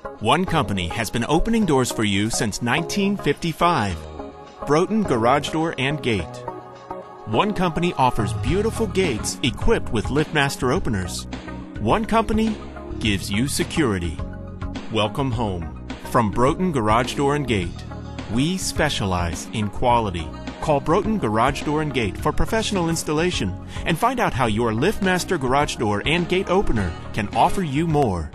One company has been opening doors for you since 1955. Broten Garage Door and Gate. One company offers beautiful gates equipped with LiftMaster openers. One company gives you security. Welcome home. From Broten Garage Door and Gate, we specialize in quality. Call Broten Garage Door and Gate for professional installation and find out how your LiftMaster garage door and gate opener can offer you more.